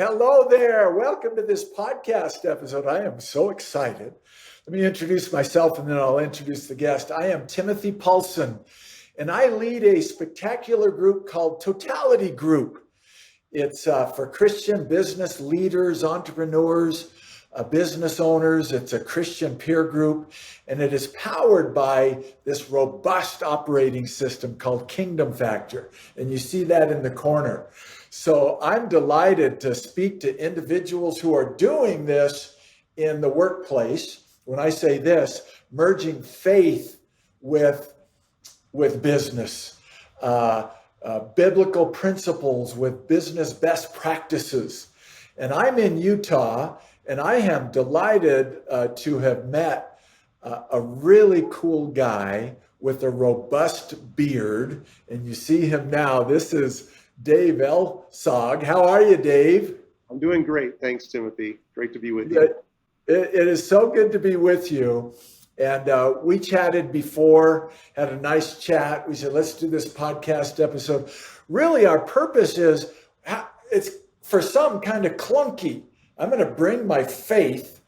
Hello there. Welcome to this podcast episode. I am so excited. Let me introduce myself and then I'll introduce the guest. I am Timothy Paulson, and I lead a spectacular group called Totality Group. It's for Christian business leaders, entrepreneurs, business owners. It's a Christian peer group, and it is powered by this robust operating system called Kingdom Factor. And you see that in the corner. So I'm delighted to speak to individuals who are doing this in the workplace. When I say this, merging faith with business, biblical principles with business best practices. And I'm in Utah, and I am delighted to have met a really cool guy with a robust beard. And you see him now. This is Dave Elshaug. How are you, Dave? I'm doing great. Thanks, Timothy. Great to be with you. It is so good to be with you. And we chatted before, had a nice chat. We said, let's do this podcast episode. Really, our purpose is, it's for some kind of clunky. I'm going to bring my faith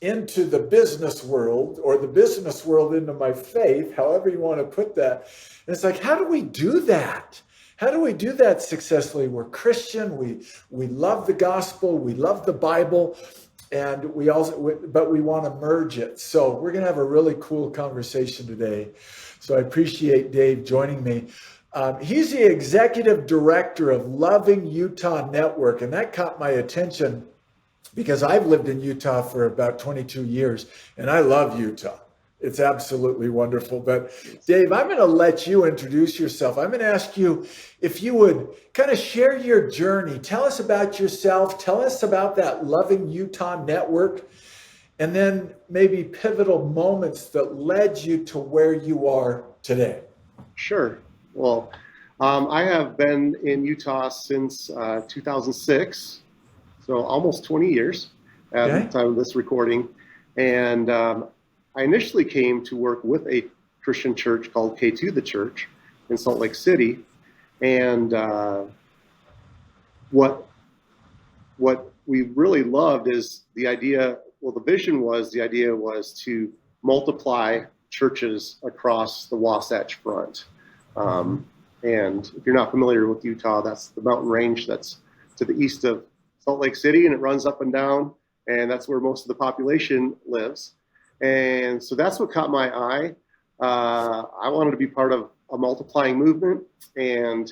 into the business world, or the business world into my faith, however you want to put that. And it's like, how do we do that? How do we do that successfully? We're Christian. We love the gospel. We love the Bible. And but we want to merge it. So we're going to have a really cool conversation today. So I appreciate Dave joining me. He's the executive director of Loving Utah Network. And that caught my attention because I've lived in Utah for about 22 years. And I love Utah. It's absolutely wonderful. But Dave, I'm going to let you introduce yourself. I'm going to ask you if you would kind of share your journey. Tell us about yourself. Tell us about that Loving Utah Network, and then maybe pivotal moments that led you to where you are today. Sure. Well, I have been in Utah since 2006, so almost 20 years at the time of this recording. And I initially came to work with a Christian church called K2 the Church in Salt Lake City. And what we really loved is the idea, the vision was, to multiply churches across the Wasatch Front. And if you're not familiar with Utah, that's the mountain range that's to the east of Salt Lake City, and it runs up and down, and that's where most of the population lives. And so that's what caught my eye. I wanted to be part of a multiplying movement. And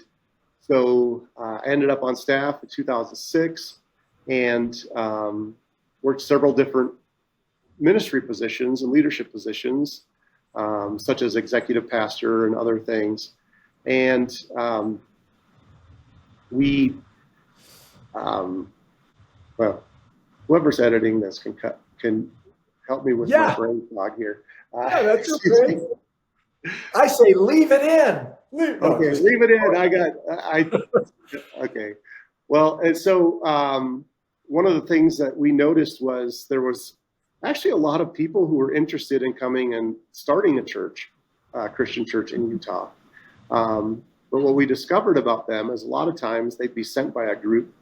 so I ended up on staff in 2006 and worked several different ministry positions and leadership positions, such as executive pastor and other things. And whoever's editing this can help me with my brain fog here. That's okay. I say leave it in. Leave it in. Okay. Well, and so one of the things that we noticed was there was actually a lot of people who were interested in coming and starting a church, Christian church in Utah. But what we discovered about them is a lot of times they'd be sent by a group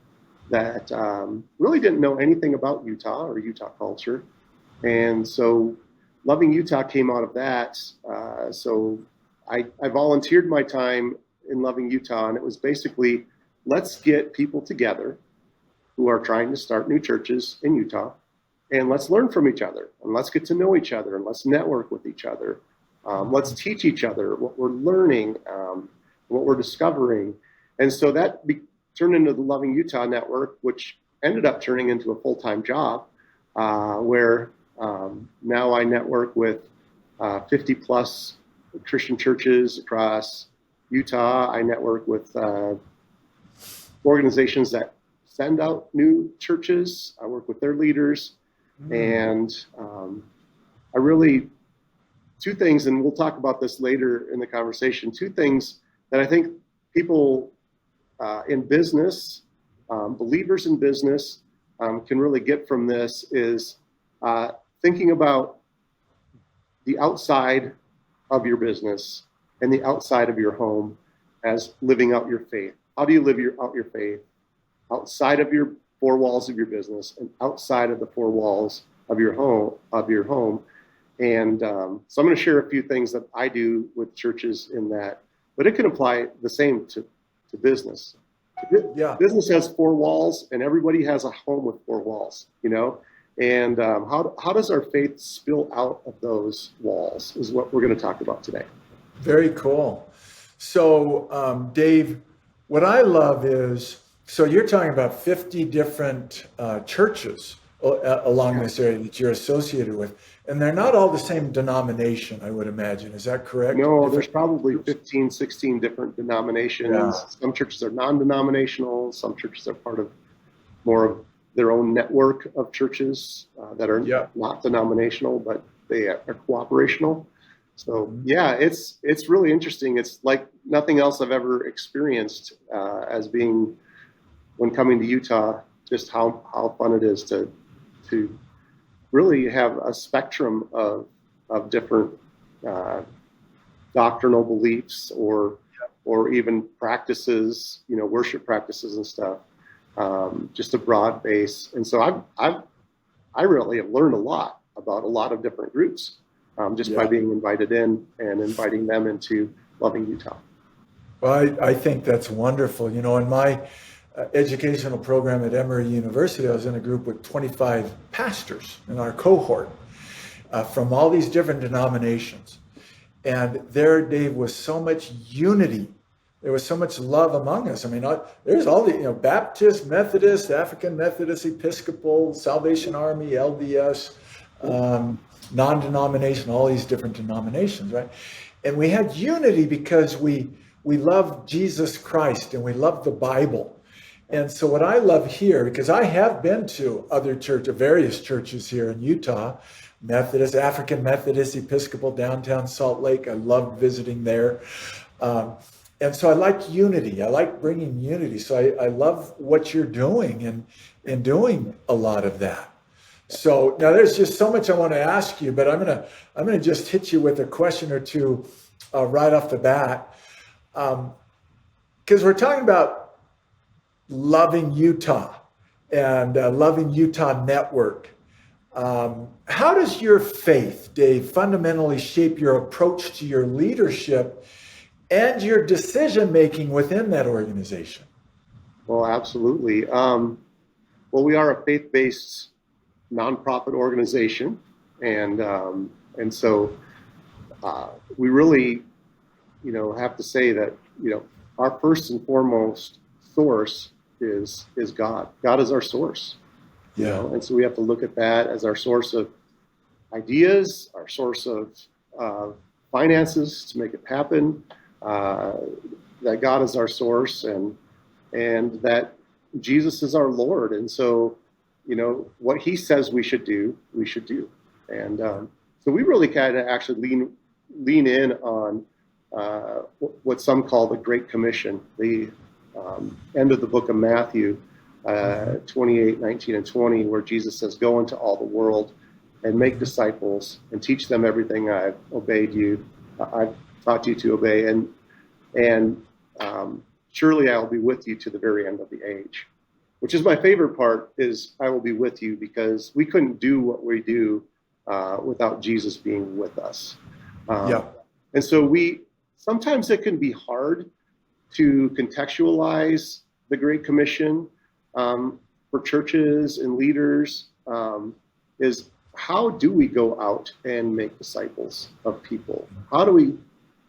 that really didn't know anything about Utah or Utah culture. And so Loving Utah came out of that. So I volunteered my time in Loving Utah, and it was basically, let's get people together who are trying to start new churches in Utah, and let's learn from each other, and let's get to know each other, and let's network with each other. Let's teach each other what we're learning, what we're discovering. And so that turned into the Loving Utah Network, which ended up turning into a full-time job, where now I network with 50 plus Christian churches across Utah. I network with organizations that send out new churches. I work with their leaders. And I really, two things, and we'll talk about this later in the conversation, two things that I think people in business, believers in business, can really get from this is thinking about the outside of your business and the outside of your home as living out your faith. How do you live out your faith outside of your four walls of your business and outside of the four walls of your home. And so I'm going to share a few things that I do with churches in that, but it can apply the same to business. Yeah. Business has four walls, and everybody has a home with four walls, And how does our faith spill out of those walls is what we're going to talk about today. Very cool. So, Dave, what I love is, so you're talking about 50 different churches along this area that you're associated with, and they're not all the same denomination, I would imagine. Is that correct? No, there's probably 15, 16 different denominations. Yeah. Some churches are non-denominational. Some churches are part of more of their own network of churches that are not denominational, but they are cooperational. So yeah, it's really interesting. It's like nothing else I've ever experienced as being, when coming to Utah, just how fun it is to really have a spectrum of different doctrinal beliefs or even practices, worship practices and stuff. Just a broad base. And so I really have learned a lot about a lot of different groups just by being invited in and inviting them into loving Utah. Well, I think that's wonderful. In my educational program at Emory University, I was in a group with 25 pastors in our cohort from all these different denominations. And there, Dave, was so much unity. There was so much love among us. I mean, there's all the, Baptist, Methodist, African Methodist, Episcopal, Salvation Army, LDS, non-denominational, all these different denominations, right? And we had unity because we love Jesus Christ and we love the Bible. And so what I love here, because I have been to various churches here in Utah, Methodist, African Methodist, Episcopal, downtown Salt Lake. I loved visiting there. And so I like unity. I like bringing unity. So I love what you're doing and doing a lot of that. So now there's just so much I want to ask you, but I'm gonna just hit you with a question or two right off the bat, because we're talking about loving Utah and loving Utah Network. How does your faith, Dave, fundamentally shape your approach to your leadership and your decision-making within that organization? Well, absolutely. Well, we are a faith-based nonprofit organization. And so we really, have to say that, our first and foremost source is God. God is our source. And so we have to look at that as our source of ideas, our source of finances to make it happen, that God is our source and that Jesus is our Lord. And so, what he says we should do, we should do. And so we really kind of actually lean in on what some call the Great Commission, the end of the book of Matthew, 28, 19, and 20, where Jesus says, go into all the world and make disciples and teach them everything I've taught you to obey. And surely I will be with you to the very end of the age, which is my favorite part, is I will be with you, because we couldn't do what we do without Jesus being with us. And so sometimes it can be hard to contextualize the Great Commission for churches and leaders, is how do we go out and make disciples of people? How do we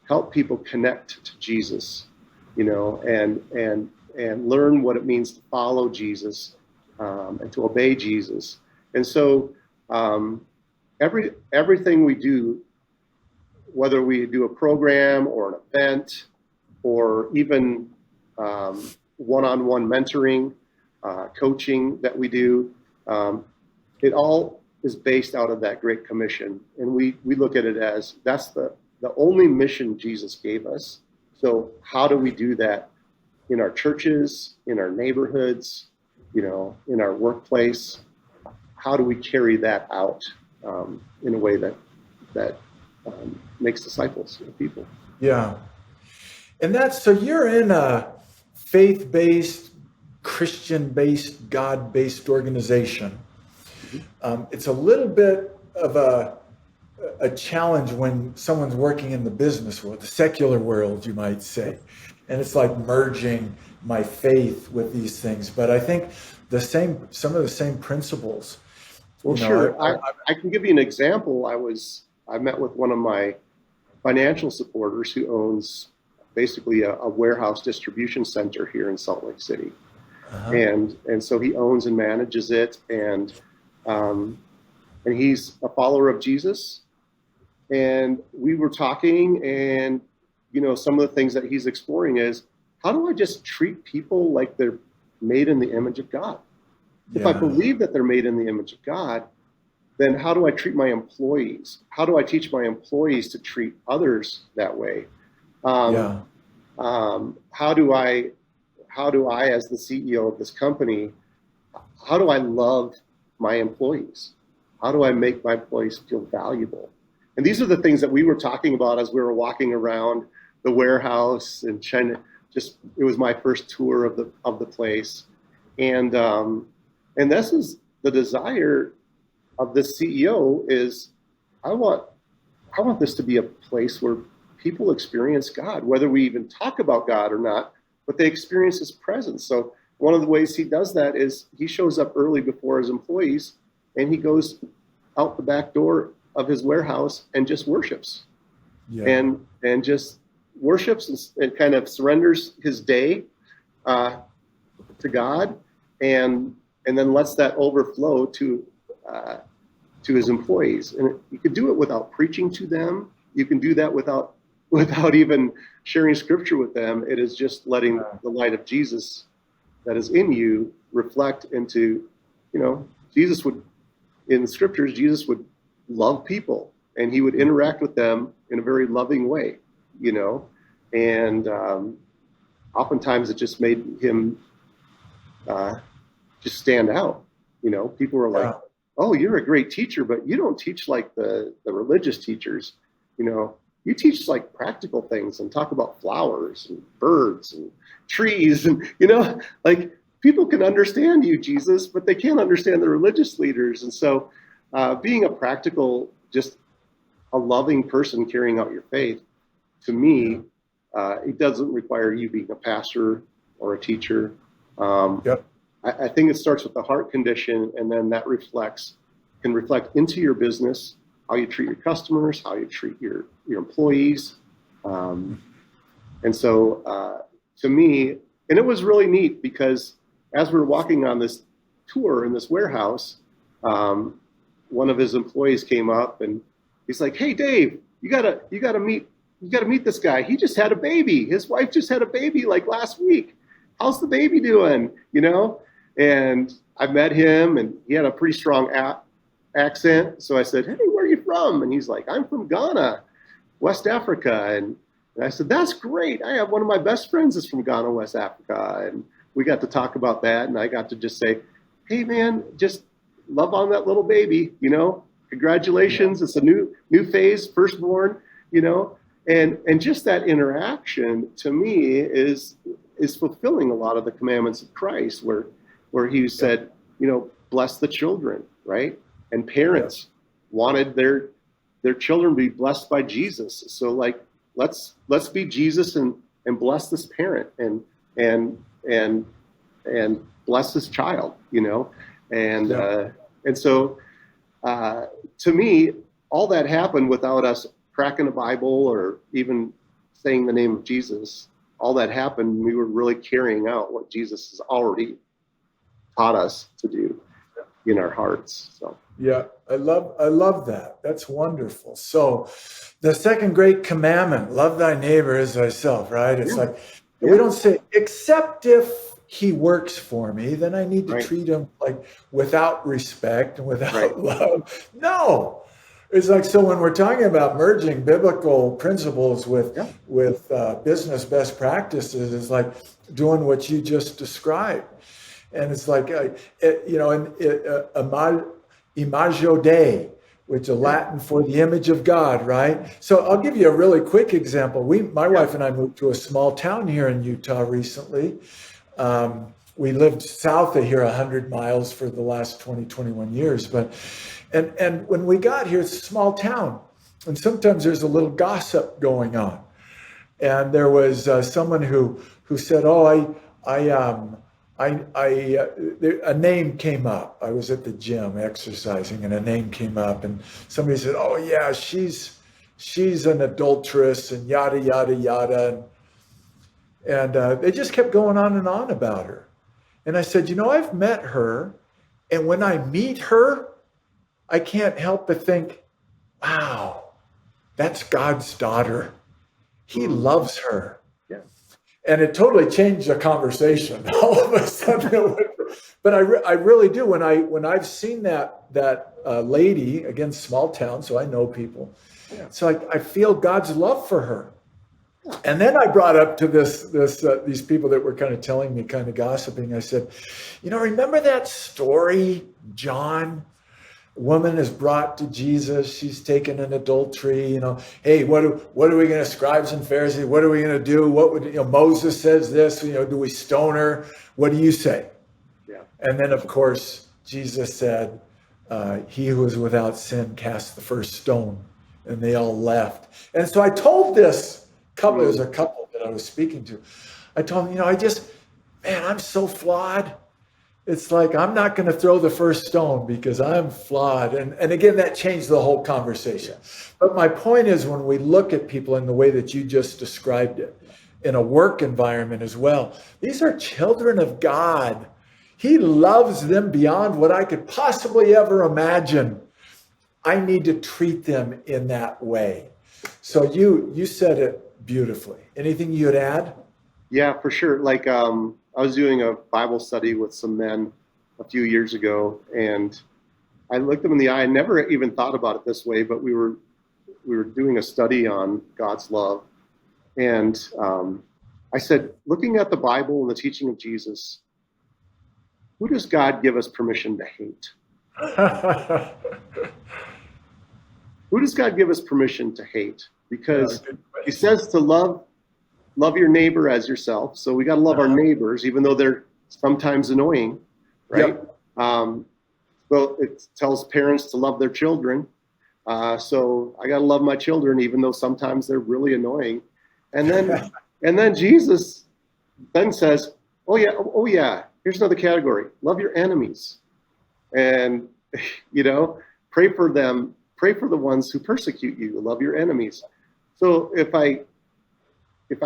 help people connect to Jesus, and learn what it means to follow Jesus and to obey Jesus? And so everything we do, whether we do a program or an event or even one-on-one mentoring, coaching that we do, it all is based out of that Great Commission. And we look at it as that's the only mission Jesus gave us. So how do we do that in our churches, in our neighborhoods, in our workplace? How do we carry that out in a way that makes disciples of people? Yeah. And so you're in a faith-based Christian-based, God-based organization. It's a little bit of a challenge when someone's working in the business world, the secular world, you might say. And it's like merging my faith with these things. But I think some of the same principles. Well, sure. I can give you an example. I met with one of my financial supporters who owns basically a warehouse distribution center here in Salt Lake City. And so he owns and manages it, and he's a follower of Jesus. And we were talking, and some of the things that he's exploring is, how do I just treat people like they're made in the image of God? If I believe that they're made in the image of God, then how do I treat my employees? How do I teach my employees to treat others that way? How do I, as the CEO of this company, how do I love my employees? How do I make my employees feel valuable? And these are the things that we were talking about as we were walking around the warehouse and trying to it was my first tour of the place. And this is the desire of the CEO is, I want this to be a place where people experience God, whether we even talk about God or not, but they experience his presence. So one of the ways he does that is he shows up early before his employees, and he goes out the back door of his warehouse and just worships, and just worships and kind of surrenders his day to God, and then lets that overflow to his employees. And you can do it without preaching to them. You can do that without even sharing scripture with them. It is just letting the light of Jesus that is in you reflect into, Jesus would, in the scriptures, Jesus would love people, and he would interact with them in a very loving way, and oftentimes it just made him just stand out. People were like, oh, you're a great teacher, but you don't teach like the religious teachers. You teach like practical things and talk about flowers and birds and trees, and like people can understand you, Jesus, but they can't understand the religious leaders. And so being a practical, just a loving person carrying out your faith, to me, it doesn't require you being a pastor or a teacher. I think it starts with the heart condition, and then that can reflect into your business, how you treat your customers, how you treat your employees. And so to me, and it was really neat because as we were walking on this tour in this warehouse, one of his employees came up and he's like, "Hey, Dave, you gotta meet this guy. He just had a baby. His wife just had a baby like last week. How's the baby doing?" And I met him, and he had a pretty strong accent. So I said, "Hey, where are you from?" And he's like, "I'm from Ghana, West Africa." And I said, "That's great. I have one of my best friends is from Ghana, West Africa." And we got to talk about that. And I got to just say, "Hey, man, just love on that little baby, congratulations. It's a new phase, firstborn, and just that interaction to me is fulfilling a lot of the commandments of Christ where he said, bless the children, right? And parents wanted their children to be blessed by Jesus. So like, let's be Jesus and bless this parent and bless this child, and so to me, all that happened without us cracking a Bible or even saying the name of Jesus. All that happened, we were really carrying out what Jesus has already taught us to do in our hearts. So yeah, I love that. That's wonderful. So the second great commandment, love thy neighbor as thyself, right? It's like we don't say, except if he works for me, then I need to treat him like without respect and without love. No. It's like, so when we're talking about merging biblical principles with business best practices, it's like doing what you just described. And it's like, imago Dei, which is Latin for the image of God, right? So I'll give you a really quick example. My wife and I moved to a small town here in Utah recently. we lived south of here 100 miles for the last 20, 21 years. But, and when we got here, it's a small town. And sometimes there's a little gossip going on. And there was someone who said, "Oh, a name came up. I was at the gym exercising, and a name came up, and somebody said, 'Oh yeah, she's an adulteress,' and yada yada yada." And they just kept going on and on about her. And I said, I've met her, and when I meet her, I can't help but think, wow, that's God's daughter. He loves her." Yeah. And it totally changed the conversation. All of a sudden, but I really do. When I've seen that lady, again, small town, so I know people. Yeah. So I feel God's love for her. And then I brought up to these people that were kind of telling me, kind of gossiping. I said, remember that story, John? A woman is brought to Jesus. She's taken in adultery. Hey, what are we going to, scribes and Pharisees? What are we going to do? What would Moses says this? Do we stone her? What do you say? Yeah. And then, of course, Jesus said, "He who is without sin cast the first stone," and they all left. And so I told this couple. There was a couple that I was speaking to. I told them, I'm so flawed. It's like, I'm not going to throw the first stone because I'm flawed. And again, that changed the whole conversation. But my point is, when we look at people in the way that you just described it, in a work environment as well, these are children of God. He loves them beyond what I could possibly ever imagine. I need to treat them in that way. So you said it beautifully. Anything you'd add? Yeah, for sure. Like, I was doing a Bible study with some men a few years ago, and I looked them in the eye. I never even thought about it this way, but we were doing a study on God's love. And I said, looking at the Bible and the teaching of Jesus, who does God give us permission to hate? Who does God give us permission to hate? Because he says to love your neighbor as yourself. So we got to love our neighbors, even though they're sometimes annoying, right? Yep. Well, it tells parents to love their children. So I got to love my children, even though sometimes they're really annoying. And then Jesus then says, oh yeah, here's another category. Love your enemies. And, pray for them. Pray for the ones who persecute you. Love your enemies. So if I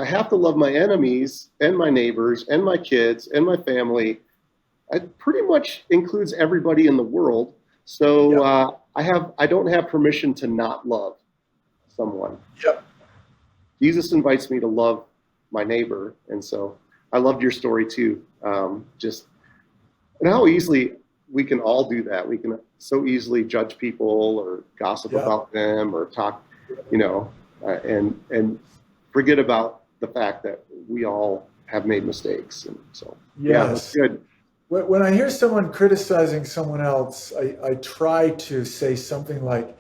have to love my enemies and my neighbors and my kids and my family, it pretty much includes everybody in the world. So I don't have permission to not love someone. Yep. Jesus invites me to love my neighbor, and so I loved your story too. And how easily we can all do that. We can so easily judge people or gossip about them or talk, and forget about the fact that we all have made mistakes. And so, that's good. When I hear someone criticizing someone else, I try to say something like,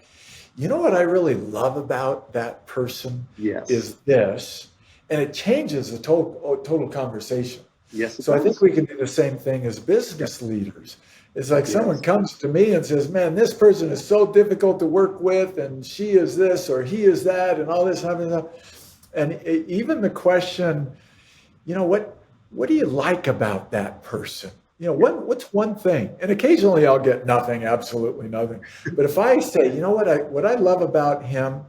what I really love about that person is this. And it changes the total conversation. Yes. So I think we can do the same thing as business leaders. It's like someone comes to me and says, man, this person is so difficult to work with, and she is this or he is that, and all this and that. And even the question, what do you like about that person? What's one thing? And occasionally I'll get nothing, absolutely nothing. But if I say, what I love about him,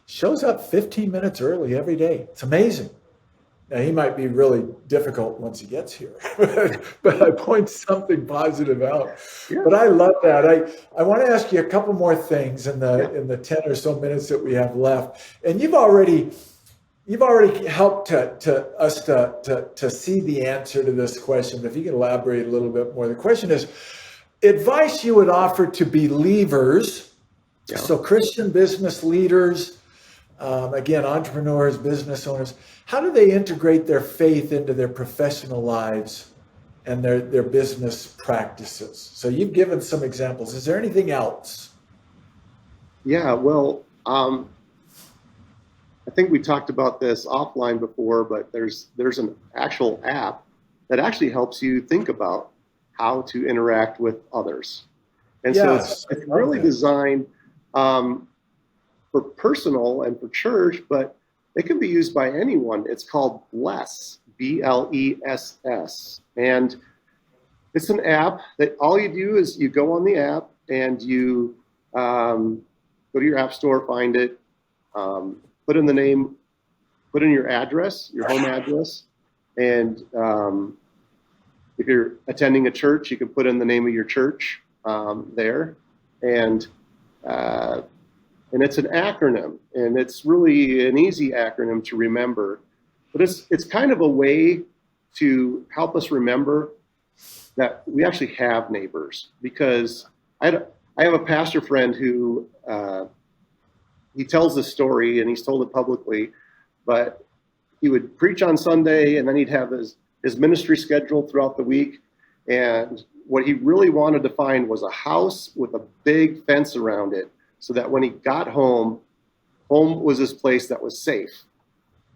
shows up 15 minutes early every day. It's amazing. Now, he might be really difficult once he gets here, but I point something positive out. Yeah. But I love that. I want to ask you a couple more things in the 10 or so minutes that we have left. And you've already helped us to see the answer to this question. If you can elaborate a little bit more. The question is, advice you would offer to believers, so Christian business leaders, again, entrepreneurs, business owners, how do they integrate their faith into their professional lives and their business practices? So you've given some examples. Is there anything else? Yeah, well, I think we talked about this offline before, but there's an actual app that actually helps you think about how to interact with others. And Yes, so it's really designed for personal and for church, but it can be used by anyone. It's called Bless, BLESS. And it's an app that all you do is you go on the app and you go to your app store, find it, put in the name, put in your address, your home address. And if you're attending a church, you can put in the name of your church there. And it's an acronym, and it's really an easy acronym to remember. But it's kind of a way to help us remember that we actually have neighbors. Because I have a pastor friend who he tells this story, and he's told it publicly, but he would preach on Sunday, and then he'd have his ministry schedule throughout the week. And what he really wanted to find was a house with a big fence around it, so that when he got home was this place that was safe.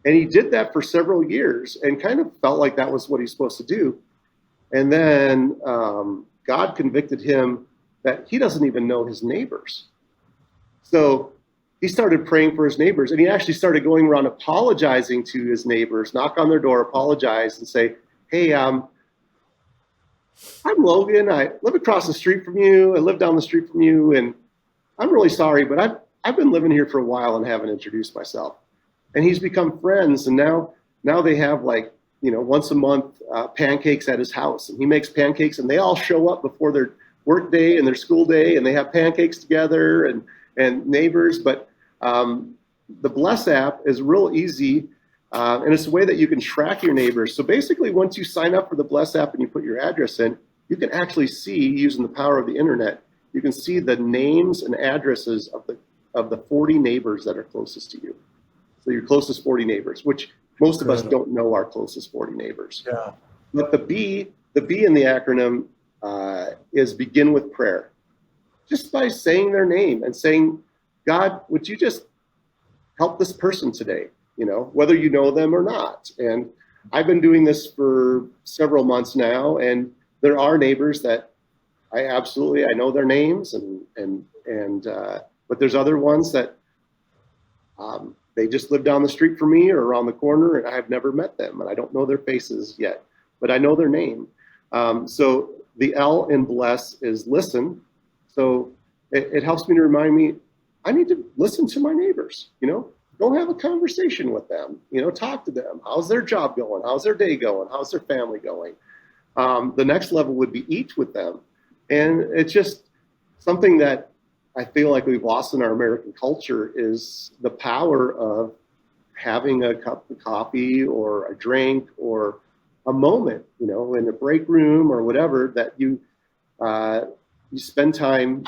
And he did that for several years and kind of felt like that was what he's supposed to do. And then God convicted him that he doesn't even know his neighbors. So he started praying for his neighbors, and he actually started going around apologizing to his neighbors, knock on their door, apologize, and say, hey, I'm Logan. I live across the street from you. I live down the street from you, and I'm really sorry, but I've been living here for a while and haven't introduced myself. And he's become friends, and now they have, like, once a month pancakes at his house, and he makes pancakes, and they all show up before their work day and their school day, and they have pancakes together and neighbors. But the Bless app is real easy, and it's a way that you can track your neighbors. So basically, once you sign up for the Bless app and you put your address in, you can actually see, using the power of the internet, you can see the names and addresses of the 40 neighbors that are closest to you. So your closest 40 neighbors, which most of us don't know our closest 40 neighbors. Yeah. But the B in the acronym is begin with prayer. Just by saying their name and saying, God, would you just help this person today, whether you know them or not. And I've been doing this for several months now, and there are neighbors that I know their names, but there's other ones that they just live down the street from me or around the corner, and I've never met them, and I don't know their faces yet, but I know their name. So the L in Bless is listen. So it helps me to remind me, I need to listen to my neighbors, go have a conversation with them, talk to them. How's their job going? How's their day going? How's their family going? The next level would be eat with them. And it's just something that I feel like we've lost in our American culture, is the power of having a cup of coffee or a drink or a moment, in a break room or whatever, that you spend time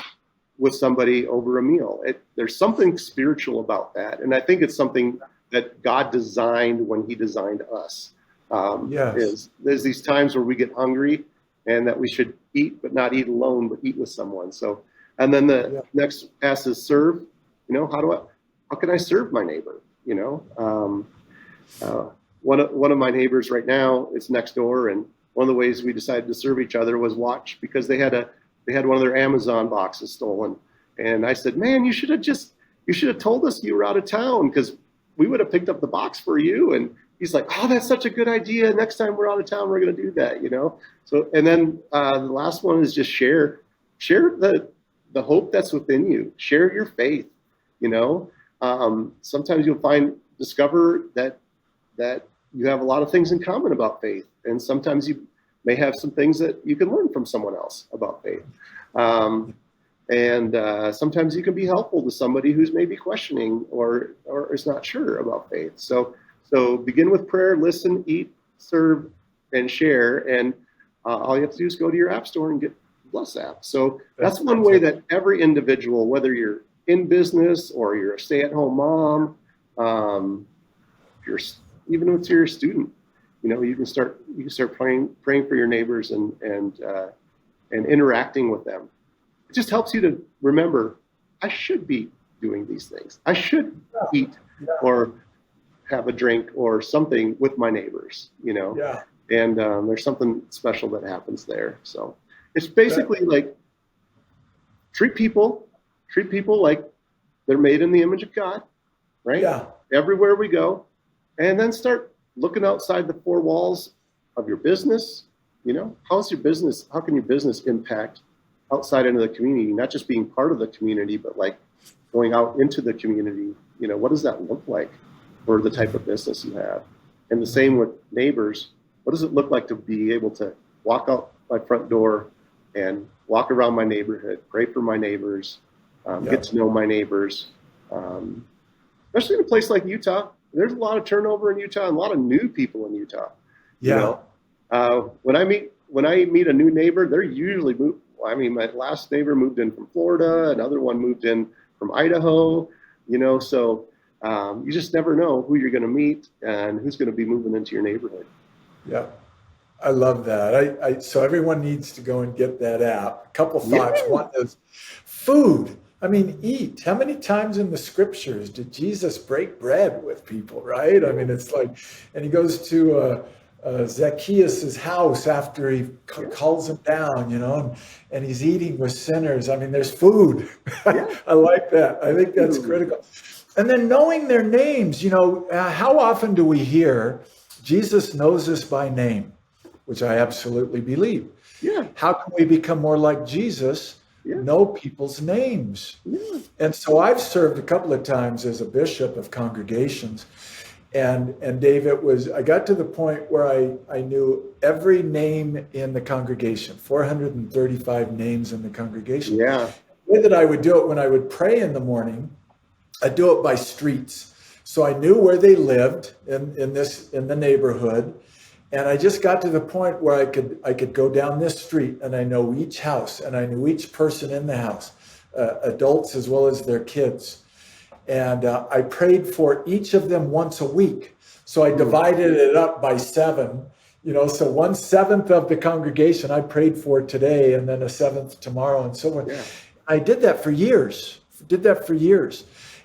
with somebody over a meal. There's something spiritual about that. And I think it's something that God designed when he designed us. There's these times where we get hungry, and that we should eat, but not eat alone, but eat with someone. So, and then the next S is serve. How can I serve my neighbor? One of my neighbors right now is next door, and one of the ways we decided to serve each other was watch, because they had one of their Amazon boxes stolen. And I said, man, you should have told us you were out of town, because we would have picked up the box for you. And he's like, oh, that's such a good idea. Next time we're out of town, we're going to do that, So, and then the last one is just share the hope that's within you. Share your faith, Sometimes you'll discover that you have a lot of things in common about faith. And sometimes you may have some things that you can learn from someone else about faith. Sometimes you can be helpful to somebody who's maybe questioning or is not sure about faith. So begin with prayer, listen, eat, serve, and share. And all you have to do is go to your app store and get the Bless app. So that's one way that every individual, whether you're in business or you're a stay-at-home mom, even if you're a student, you can start praying for your neighbors and interacting with them. It just helps you to remember, I should be doing these things. I should eat or have a drink or something with my neighbors, Yeah. And there's something special that happens there. So it's basically like treat people like they're made in the image of God, right? Yeah. Everywhere we go, and then start looking outside the four walls of your business. You know, how's your business? How can your business impact outside into the community? Not just being part of the community, but like going out into the community. You know, what does that look like for the type of business you have? And the same with neighbors. What does it look like to be able to walk out my front door and walk around my neighborhood, pray for my neighbors, get to know my neighbors, especially in a place like Utah. There's a lot of turnover in Utah and a lot of new people in Utah. Yeah. You know, when I meet a new neighbor, they're usually moved. I mean, my last neighbor moved in from Florida. Another one moved in from Idaho. You know, so you just never know who you're going to meet and who's going to be moving into your neighborhood. Yeah. I love that. So everyone needs to go and get that app. A couple thoughts. Yeah. One is food. I mean, eat. How many times in the scriptures did Jesus break bread with people, right? I mean, it's like, and he goes to Zacchaeus' house after he calls him down, you know, and he's eating with sinners. I mean, there's food. I like that. I think that's critical. And then knowing their names, you know, how often do we hear Jesus knows us by name, which I absolutely believe. Yeah. How can we become more like Jesus? Yeah. Know people's names. Yeah. And so I've served a couple of times as a bishop of congregations. And Dave, I got to the point where I knew every name in the congregation, 435 names in the congregation. Yeah. The way that I would do it when I would pray in the morning, I'd do it by streets. So I knew where they lived in the neighborhood. And I just got to the point where I could go down this street and I know each house and I knew each person in the house, adults as well as their kids. And I prayed for each of them once a week. So I divided it up by 7, you know, so 1/7 of the congregation I prayed for today and then a 7th tomorrow and so on. Yeah. I did that for years,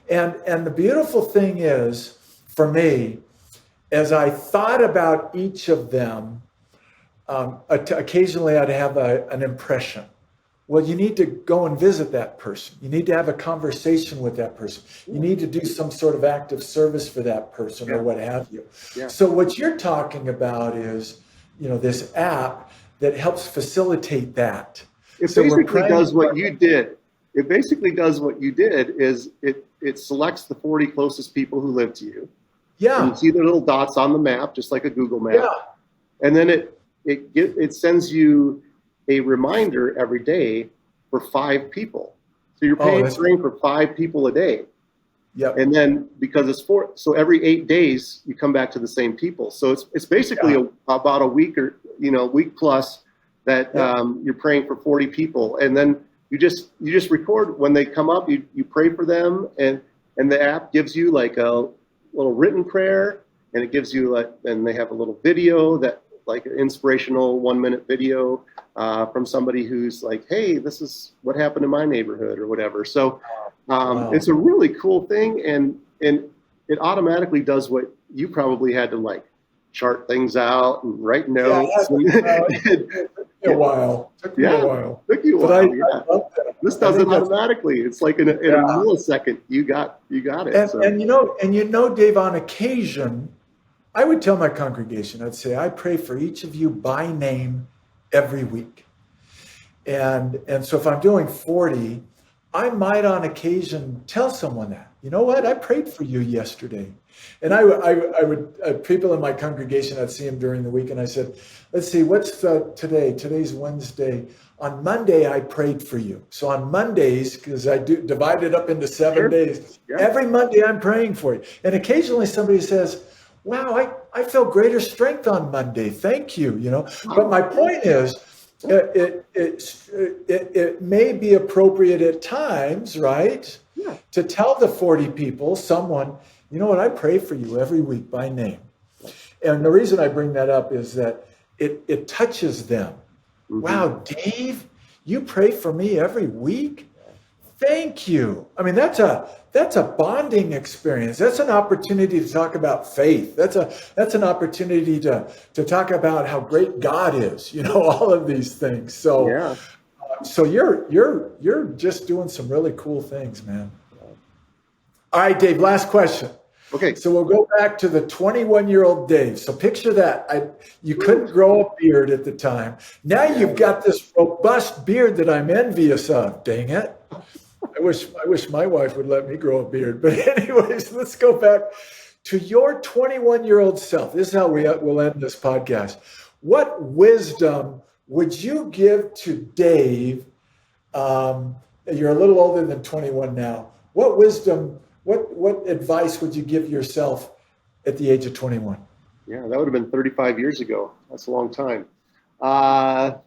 And the beautiful thing is, for me, as I thought about each of them, occasionally I'd have an impression. Well, you need to go and visit that person. You need to have a conversation with that person. You need to do some sort of act of service for that person or what have you. Yeah. So what you're talking about is, you know, this app that helps facilitate that. It basically does what you did. It basically does what you did is it selects the 40 closest people who live to you. Yeah. And you see the little dots on the map, just like a Google map. Yeah. And then it sends you a reminder every day for 5 people. So you're paying for 5 people a day. Yep. And then because it's 4, so every 8 days you come back to the same people. So it's basically about a week or week plus that you're praying for 40 people, and then you just record when they come up. You pray for them, and the app gives you like a little written prayer, and it gives you and they have a little video that like an inspirational 1-minute video from somebody who's like, hey, this is what happened in my neighborhood or whatever. So it's a really cool thing, and it automatically does what you probably had to like chart things out and write notes. Took me a while. Took you a while. This does it automatically. It's like in a millisecond. You got it. And you know, Dave, on occasion, I would tell my congregation, I'd say, I pray for each of you by name every week. And so if I'm doing 40, I might on occasion tell someone that, you know what, I prayed for you yesterday. And I would people in my congregation, I'd see them during the week, and I said, let's see, what's today? Today's Wednesday. On Monday, I prayed for you. So on Mondays, because I do divide it up into 7 days, every Monday I'm praying for you. And occasionally somebody says, wow, I felt greater strength on Monday. Thank you. But my point is, it may be appropriate at times, right? Yeah. To tell the 40 people, someone, you know what, I pray for you every week by name. And the reason I bring that up is that it touches them. Mm-hmm. Wow, Dave, you pray for me every week? Thank you. I mean, that's a bonding experience. That's an opportunity to talk about faith. That's an opportunity to talk about how great God is. All of these things. Yeah. So you're just doing some really cool things, man. All right, Dave. Last question. Okay. So we'll go back to the 21-year-old Dave. So picture that. You couldn't grow a beard at the time. Now you've got this robust beard that I'm envious of. Dang it. I wish my wife would let me grow a beard. But anyways, let's go back to your 21-year-old self. This is how we'll end this podcast. What wisdom would you give to Dave? You're a little older than 21 now. What wisdom, what advice would you give yourself at the age of 21? Yeah, that would have been 35 years ago. That's a long time. I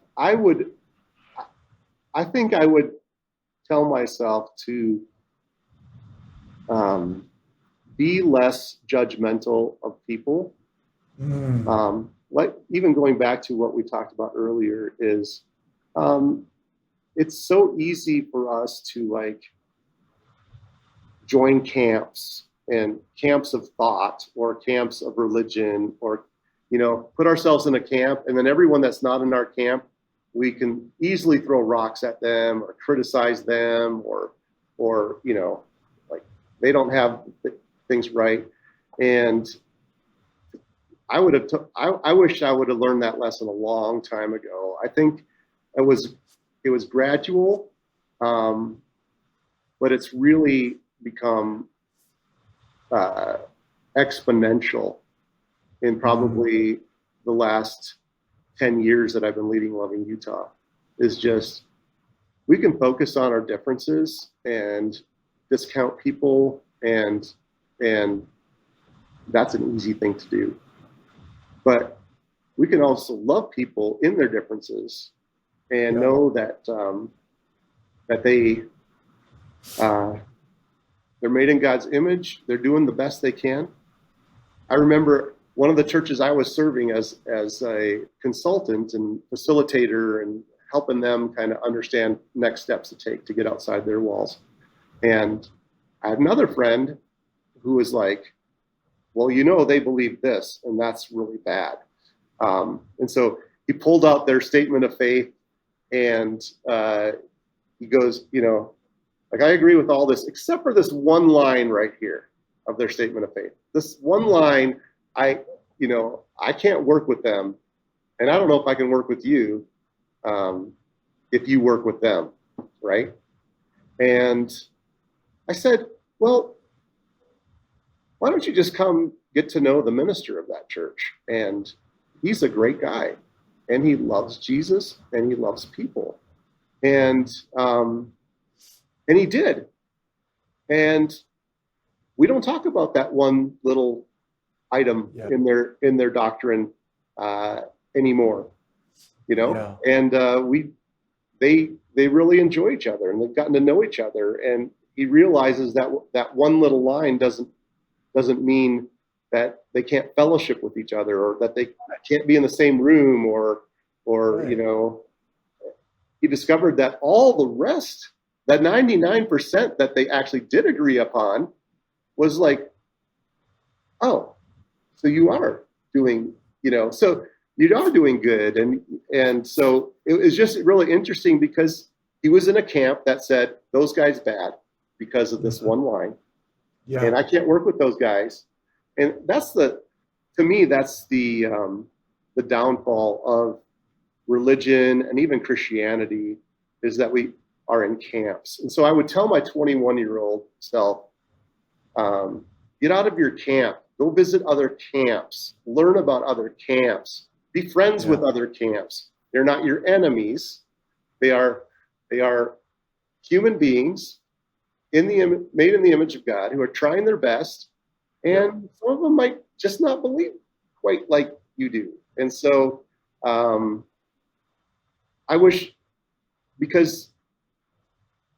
think I would tell myself to be less judgmental of people. Like even going back to what we talked about earlier is it's so easy for us to join camps and camps of thought or camps of religion, or put ourselves in a camp, and then everyone that's not in our camp, we can easily throw rocks at them or criticize them or they don't have things right. And I wish I would have learned that lesson a long time ago. I think it was gradual, but it's really become exponential in probably the last 10 years that I've been leading Loving Utah. Is just, we can focus on our differences and discount people, and that's an easy thing to do. But we can also love people in their differences and know that that they're made in God's image. They're doing the best they can. I remember one of the churches I was serving as a consultant and facilitator and helping them kind of understand next steps to take to get outside their walls. And I had another friend who was like, well, they believe this, and that's really bad. And so he pulled out their statement of faith, and he goes, I agree with all this, except for this one line right here of their statement of faith. This one line, I can't work with them, and I don't know if I can work with you if you work with them, right? And I said, well, why don't you just come get to know the minister of that church? And he's a great guy, and he loves Jesus, and he loves people. And he did. And we don't talk about that one little item in their doctrine anymore, and they really enjoy each other, and they've gotten to know each other. And he realizes that one little line doesn't mean that they can't fellowship with each other, or that they can't be in the same room, or he discovered that all the rest, that 99% that they actually did agree upon, was like, oh, so you are doing, so you are doing good. And so it was just really interesting, because he was in a camp that said those guys bad because of this one line. Yeah. And I can't work with those guys. And to me, that's the downfall of religion and even Christianity, is that we are in camps. And so I would tell my 21-year-old self, get out of your camp, go visit other camps, learn about other camps, be friends with other camps. They're not your enemies. They are human beings made in the image of God, who are trying their best, and some of them might just not believe quite like you do. And so I wish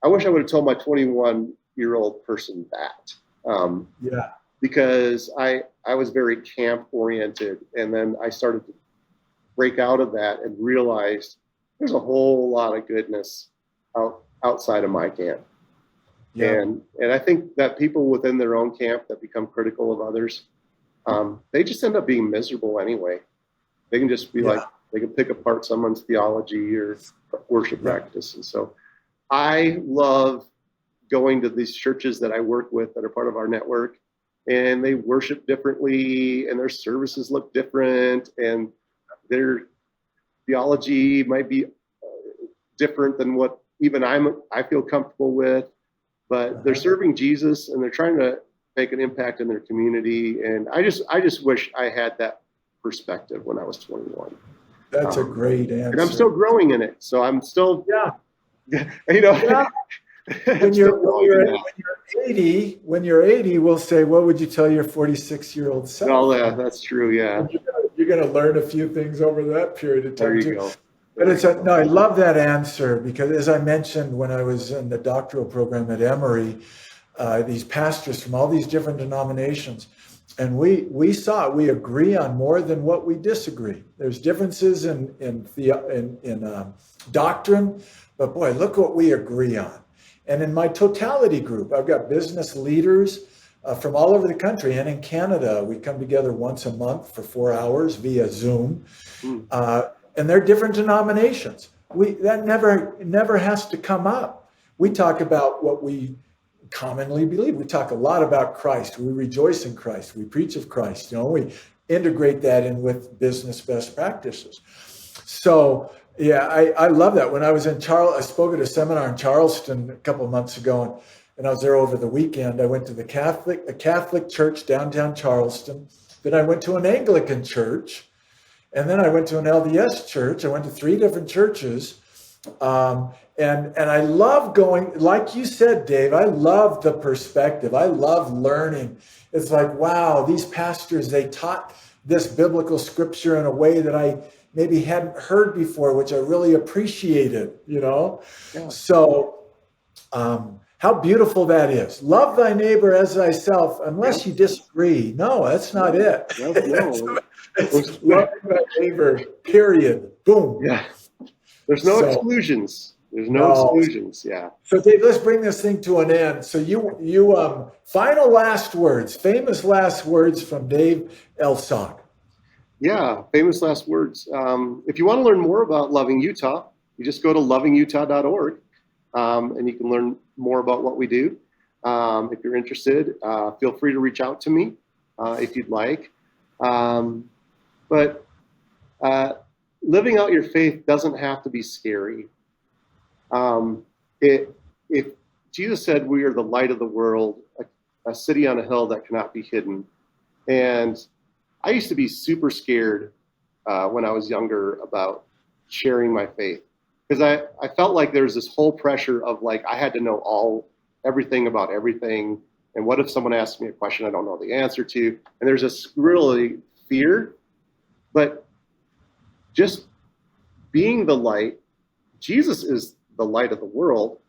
I would have told my 21-year-old person that. Because I was very camp oriented, and then I started to break out of that and realized there's a whole lot of goodness outside of my camp. Yeah. And I think that people within their own camp that become critical of others, they just end up being miserable anyway. They can just be like, they can pick apart someone's theology or worship practice. And so I love going to these churches that I work with that are part of our network, and they worship differently and their services look different and their theology might be different than what even I feel comfortable with, but they're serving Jesus and they're trying to make an impact in their community. And I just wish I had that perspective when I was 21. That's a great answer. And I'm still growing in it. So I'm still, When you're 80, we'll say, what would you tell your 46-year-old self? Oh, yeah, that's true. Yeah. You're going to learn a few things over that period of time. There you go. But I love that answer, because as I mentioned, when I was in the doctoral program at Emory, these pastors from all these different denominations, and we agree on more than what we disagree. There's differences in doctrine, but boy, look what we agree on. And in my totality group, I've got business leaders from all over the country. And in Canada, we come together once a month for 4 hours via Zoom. And they're different denominations. That never has to come up. We talk about what we commonly believe. We talk a lot about Christ. We rejoice in Christ. We preach of Christ. We integrate that in with business best practices. So yeah, I love that. When I was in I spoke at a seminar in Charleston a couple of months ago, and I was there over the weekend. I went to a Catholic church downtown Charleston. Then I went to an Anglican church, and then I went to an LDS church. I went to 3 different churches, and I love going. Like you said, Dave, I love the perspective. I love learning. It's like, wow, these pastors, they taught this biblical scripture in a way that I maybe hadn't heard before, which I really appreciated, Yeah. So how beautiful that is. Love thy neighbor as thyself, unless you disagree. No, that's not it. No. It's love thy neighbor, period. Boom. Yeah. There's no exclusions. There's no exclusions. Yeah. So Dave, let's bring this thing to an end. So you final last words, famous last words from Dave Elshaug. Yeah, famous last words. If you want to learn more about Loving Utah, you just go to lovingutah.org, and you can learn more about what we do. If you're interested, feel free to reach out to me if you'd like. But living out your faith doesn't have to be scary. If Jesus said we are the light of the world, a city on a hill that cannot be hidden, and I used to be super scared when I was younger about sharing my faith, because I felt like there's this whole pressure of like I had to know everything about everything, and what if someone asks me a question I don't know the answer to, and there's this really fear. But just being the light, Jesus is the light of the world,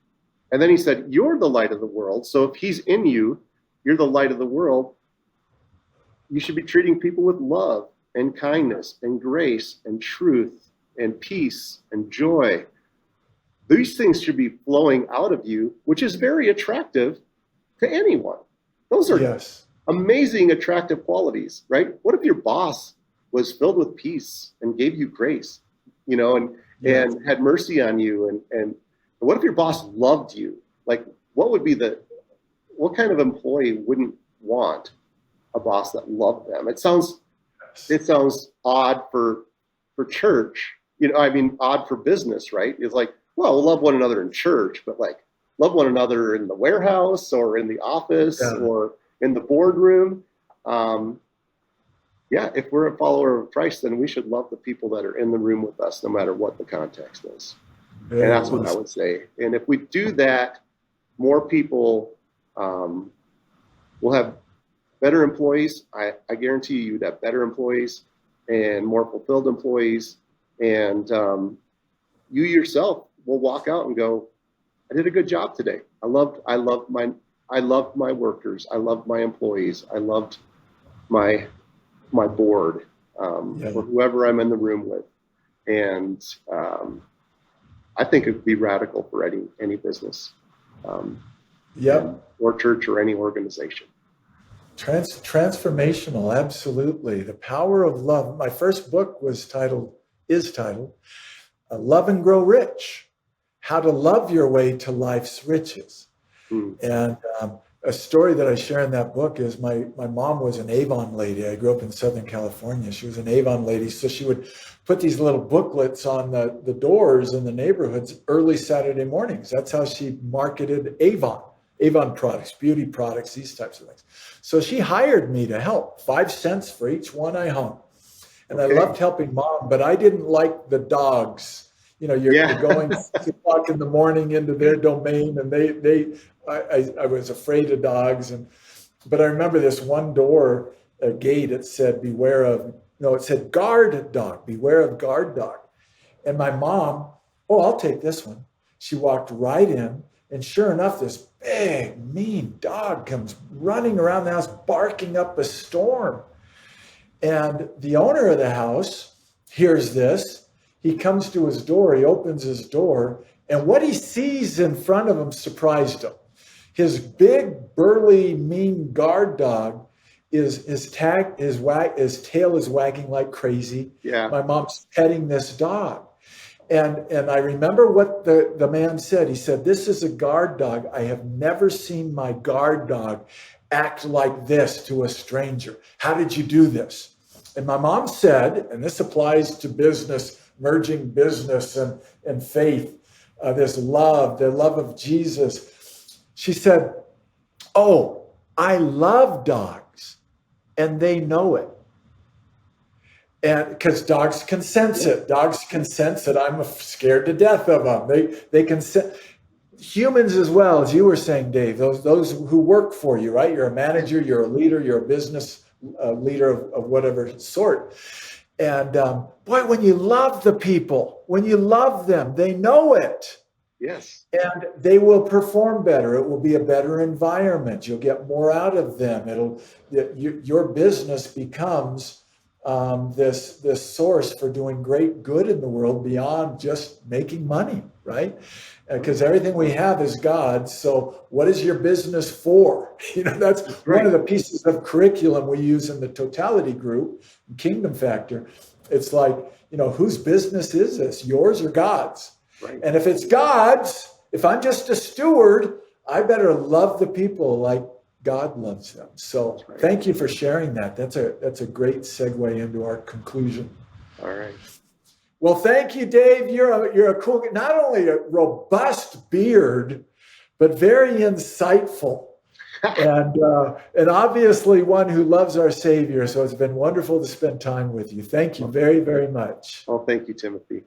and then he said you're the light of the world, so if he's in you, you're the light of the world. You should be treating people with love and kindness and grace and truth and peace and joy. These things should be flowing out of you, which is very attractive to anyone. Those are amazing, attractive qualities, right? What if your boss was filled with peace and gave you grace, and had mercy on you? And what if your boss loved you? Like, what kind of employee wouldn't want a boss that loved them? It sounds odd for church, odd for business, right? It's like, well, we'll love one another in church, but like love one another in the warehouse or in the office or in the boardroom. If we're a follower of Christ, then we should love the people that are in the room with us, no matter what the context is. And that's what I would say. And if we do that, more people will have better employees. I guarantee you'd have better employees and more fulfilled employees. And you yourself will walk out and go, I did a good job today. I loved my workers. I loved my employees. I loved my board, or whoever I'm in the room with. And I think it would be radical for any business. Yep. or church or any organization. Transformational, absolutely. The power of love. My first book is titled Love and Grow Rich, How to Love Your Way to Life's Riches. And a story that I share in that book is my mom was an Avon lady. I grew up in Southern California. She was an Avon lady. So she would put these little booklets on the doors in the neighborhoods early Saturday mornings. That's how she marketed Avon products, beauty products, these types of things. So she hired me to help, 5 cents for each one I hung. And Okay. I loved helping Mom, but I didn't like the dogs. You know, you're going 6 o'clock in the morning into their domain, and I was afraid of dogs. But I remember this one door, a gate, it said, it said guard dog, beware of guard dog. And my mom, I'll take this one. She walked right in, and sure enough, this big, mean dog comes running around the house, barking up a storm. And the owner of the house hears this. He comes to his door, he opens his door, and what he sees in front of him surprised him. His big, burly, mean guard dog his tail is wagging like crazy. Yeah. My mom's petting this dog. And I remember what the man said. He said, "This is a guard dog. I have never seen my guard dog act like this to a stranger. How did you do this?" And my mom said, and this applies to business, merging business and faith, this love, the love of Jesus. She said, "Oh, I love dogs, and they know it." And because dogs can sense it. Dogs can sense it. I'm scared to death of them. They can sense. Humans as well, as you were saying, Dave, those who work for you, right? You're a manager, you're a leader, you're a business leader of whatever sort. And boy, when you love the people, when you love them, they know it. Yes. And they will perform better. It will be a better environment. You'll get more out of them. Your business becomes this source for doing great good in the world beyond just making money, right? Because everything we have is God's. So what is your business for? That's right. One of the pieces of curriculum we use in the totality group, Kingdom Factor. It's like, whose business is this? Yours or God's? Right. And if it's God's, if I'm just a steward, I better love the people like God loves them. So Thank you for sharing that. That's a great segue into our conclusion. All right. Well, thank you, Dave. You're a cool, not only a robust beard, but very insightful. And obviously one who loves our Savior. So it's been wonderful to spend time with you. Thank you very, very much. Oh, thank you, Timothy.